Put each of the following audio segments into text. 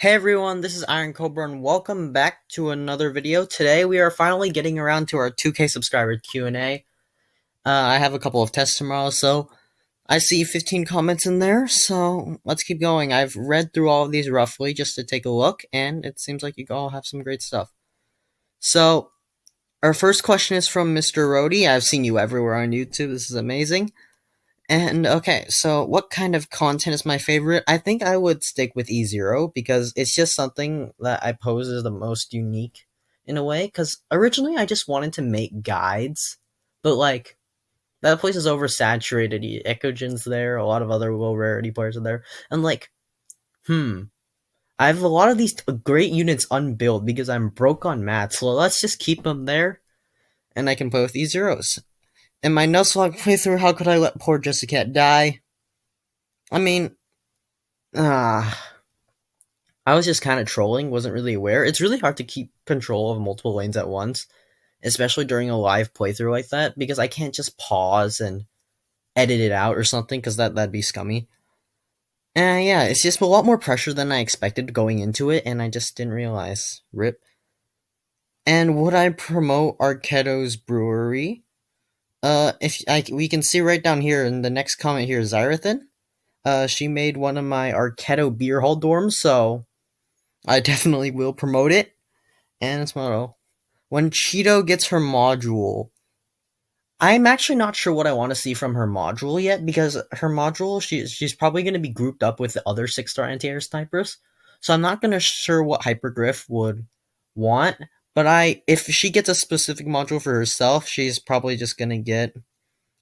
Hey everyone, this is Iron Cobra and welcome back to another video. Today we are finally getting around to our 2K subscriber Q&A. I have a couple of tests tomorrow, so I see 15 comments in there, so let's keep going. I've read through all of these roughly just to take a look, and it seems like you all have some great stuff. So, our first question is from Mr. Rhodey. I've seen you everywhere on YouTube, this is amazing. And okay, so what kind of content is my favorite? I think I would stick with E0 because it's just something that I pose as the most unique in a way. Because originally I just wanted to make guides, but like that place is oversaturated. Echogen's there, a lot of other low rarity players are there, and like, I have a lot of these great units unbuilt because I'm broke on mats. So let's just keep them there, and I can play with E0s. In my Nuzlocke playthrough, how could I let poor Jessica die? I mean, I was just kind of trolling, wasn't really aware. It's really hard to keep control of multiple lanes at once, especially during a live playthrough like that, because I can't just pause and edit it out or something, because that'd be scummy. And yeah, it's just a lot more pressure than I expected going into it, and I just didn't realize. Rip. And would I promote Arquetto's Brewery? We can see right down here in the next comment here, Zyrathan. She made one of my Arquetto beer hall dorms, so I definitely will promote it. And it's motto. When Cheeto gets her module, I'm actually not sure what I want to see from her module yet, because her module, she's probably going to be grouped up with the other 6-star anti-air snipers. So I'm not going to sure what Hypergriff would want, but if she gets a specific module for herself, she's probably just going to get,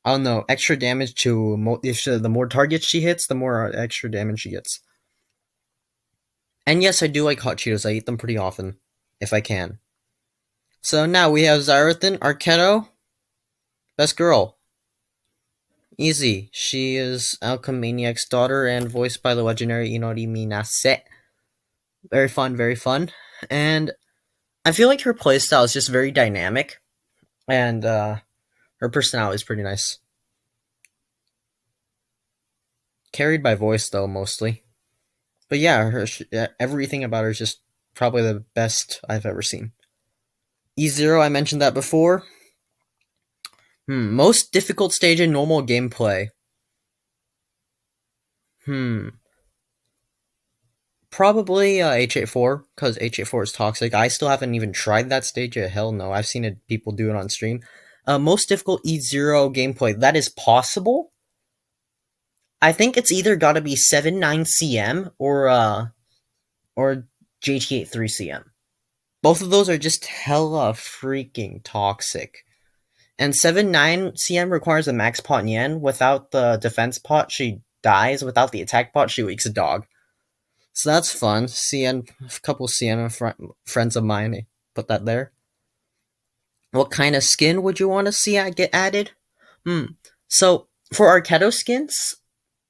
I don't know, extra damage to, the more targets she hits, the more extra damage she gets. And yes, I do like hot Cheetos. I eat them pretty often, if I can. So now we have Zyrathan, Arquetto, best girl. Easy. She is Alchemaniac's daughter and voiced by the legendary Inori Minase. Very fun, very fun. And I feel like her playstyle is just very dynamic, and her personality is pretty nice. Carried by voice, though, mostly. But yeah, everything about her is just probably the best I've ever seen. E0, I mentioned that before. Most difficult stage in normal gameplay. Probably H84, because H84 is toxic. I still haven't even tried that stage yet. Hell no. I've seen people do it on stream. Most difficult E0 gameplay. That is possible. I think it's either got to be 7-9 CM or JT8 3 CM. Both of those are just hella freaking toxic. And 7-9 CM requires a max pot yen. Without the defense pot, she dies. Without the attack pot, she wakes a dog. So that's fun. CN, a couple CN friends of mine put that there. What kind of skin would you want to see get added? So for Arquetto skins,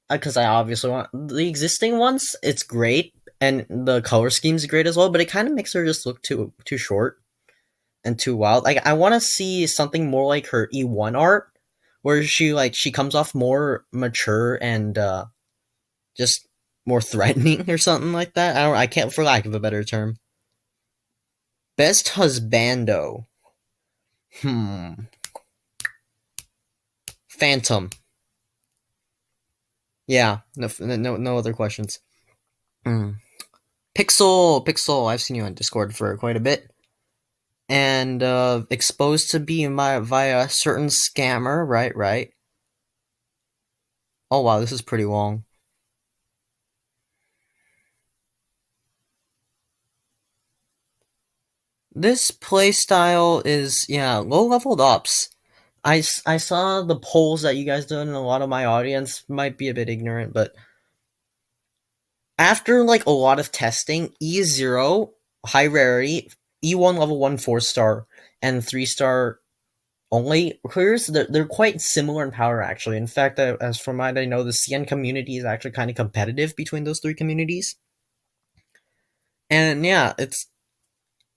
because I obviously want the existing ones, it's great, and the color scheme's great as well. But it kind of makes her just look too short and too wild. Like, I want to see something more like her E1 art, where she comes off more mature and just more threatening or something like that. I can't, for lack of a better term. Best husbando. Phantom. Yeah, no other questions. Pixel. I've seen you on Discord for quite a bit, and exposed to be via a certain scammer. Right. Oh wow, this is pretty long. This playstyle is, low-leveled ops. I saw the polls that you guys did, and a lot of my audience might be a bit ignorant, but after like a lot of testing, E0, high rarity, E1 level 1 4-star, and 3-star only clears, they're quite similar in power, actually. In fact, as from what I know, the CN community is actually kind of competitive between those three communities. And yeah, it's,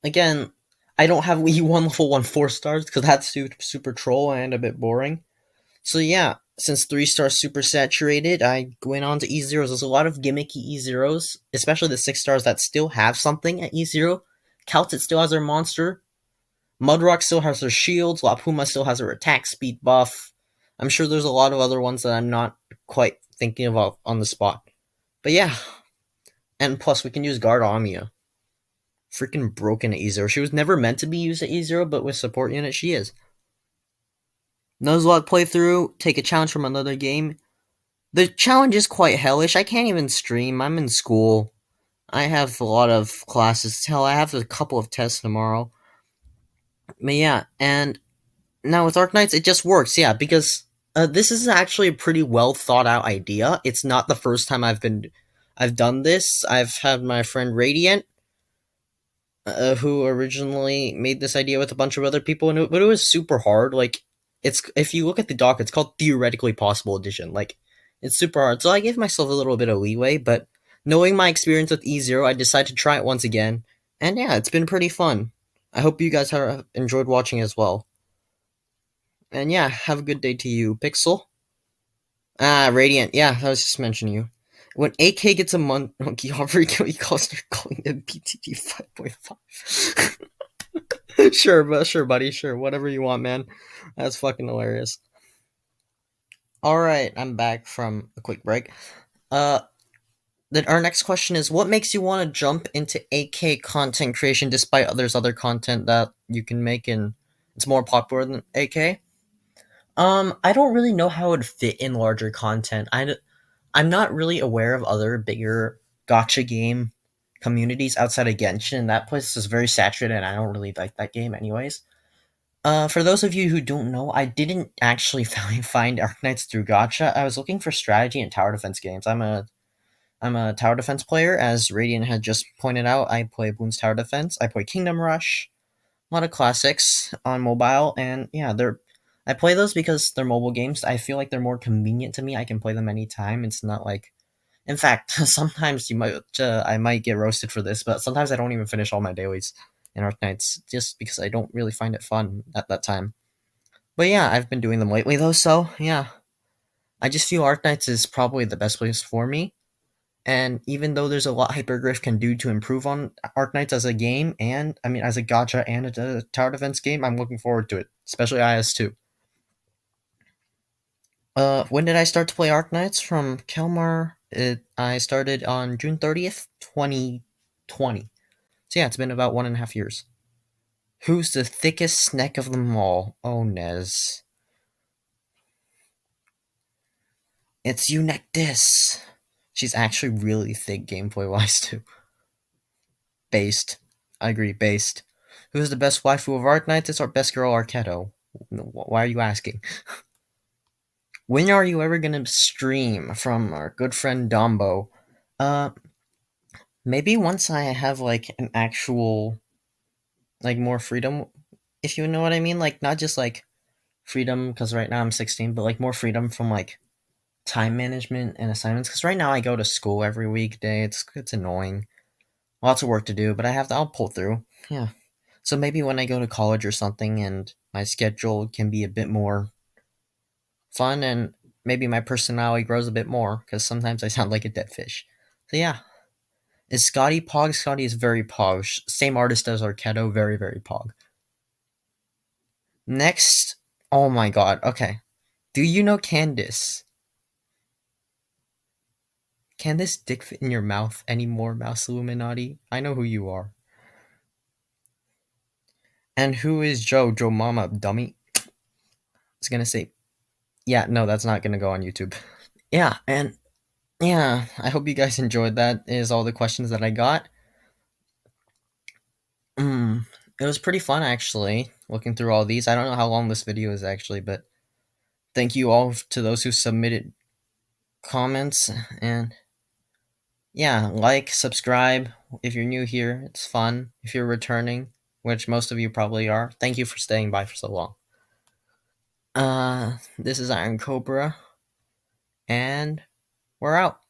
again, I don't have E1 level 1 4-stars because that's super troll and a bit boring. So yeah, Since 3-star's super saturated, I went on to E0s. There's a lot of gimmicky E0s, especially the 6-stars that still have something at E0. Celtic still has their monster. Mudrock still has their shields. La Puma still has her attack speed buff. I'm sure there's a lot of other ones that I'm not quite thinking about on the spot. But yeah. And plus, we can use Guard Amia. Freaking broken at E0. She was never meant to be used at E0, but with support unit, she is. Nuzlocke playthrough. Take a challenge from another game. The challenge is quite hellish. I can't even stream. I'm in school. I have a lot of classes. Hell, I have a couple of tests tomorrow. But yeah, and now with Arknights, it just works. Yeah, because this is actually a pretty well thought out idea. It's not the first time I've done this. I've had my friend Radiant, who originally made this idea with a bunch of other people, but it was super hard. Like, it's if you look at the doc, it's called Theoretically Possible Edition. Like, it's super hard. So I gave myself a little bit of leeway, but knowing my experience with E0, I decided to try it once again. And yeah, it's been pretty fun. I hope you guys have enjoyed watching as well. And yeah, have a good day to you, Pixel. Ah, Radiant. Yeah, I was just mentioning you. When AK gets a monkey hover, he calls her calling him PTD 5.5. Sure, buddy. Sure, whatever you want, man. That's fucking hilarious. Alright, I'm back from a quick break. Then our next question is, what makes you want to jump into AK content creation despite there's other content that you can make and it's more popular than AK? I don't really know how it would fit in larger content. I'm not really aware of other bigger gacha game communities outside of Genshin, and that place is very saturated, and I don't really like that game anyways. For those of you who don't know, I didn't actually find Arknights through gacha. I was looking for strategy and tower defense games. I'm a tower defense player, as Radiant had just pointed out. I play Bloons Tower Defense. I play Kingdom Rush, a lot of classics on mobile, and yeah, I play those because they're mobile games. I feel like they're more convenient to me. I can play them anytime. It's not like, in fact, sometimes I might get roasted for this, but sometimes I don't even finish all my dailies in Arknights just because I don't really find it fun at that time. But yeah, I've been doing them lately though, so yeah. I just feel Arknights is probably the best place for me. And even though there's a lot Hypergriff can do to improve on Arknights as a game, and I mean as a gacha and a tower defense game, I'm looking forward to it, especially IS2. When did I start to play Arknights? From Kelmar. I started on June 30th, 2020. So yeah, it's been about 1.5 years. Who's the thickest snack of them all? Oh, Nez. It's Eunectis. She's actually really thick gameplay-wise, too. Based. I agree, based. Who's the best waifu of Arknights? It's our best girl, Arketo. Why are you asking? When are you ever gonna stream? From our good friend Dombo. Maybe once I have, like, an actual, like, more freedom, if you know what I mean. Like, not just, like, freedom, because right now I'm 16, but, like, more freedom from, like, time management and assignments. Because right now I go to school every weekday. It's annoying. Lots of work to do, but I'll pull through. Yeah. So maybe when I go to college or something and my schedule can be a bit more fun and maybe my personality grows a bit more, because sometimes I sound like a dead fish. So yeah. Is Scotty Pog? Scotty is very Pog. Same artist as Arketo, very, very Pog. Next, oh my god, okay. Do you know Candice? Can this dick fit in your mouth anymore, Mouse Illuminati? I know who you are. And who is Joe? Joe Mama, dummy. I was gonna say, yeah, no, that's not gonna go on YouTube. Yeah, and yeah, I hope you guys enjoyed that. Is all the questions that I got. It was pretty fun actually, looking through all these. I don't know how long this video is actually, but thank you all to those who submitted comments, and yeah, like, subscribe if you're new here. It's fun. If you're returning, which most of you probably are, thank you for staying by for so long. This is Iron Cobra, and we're out.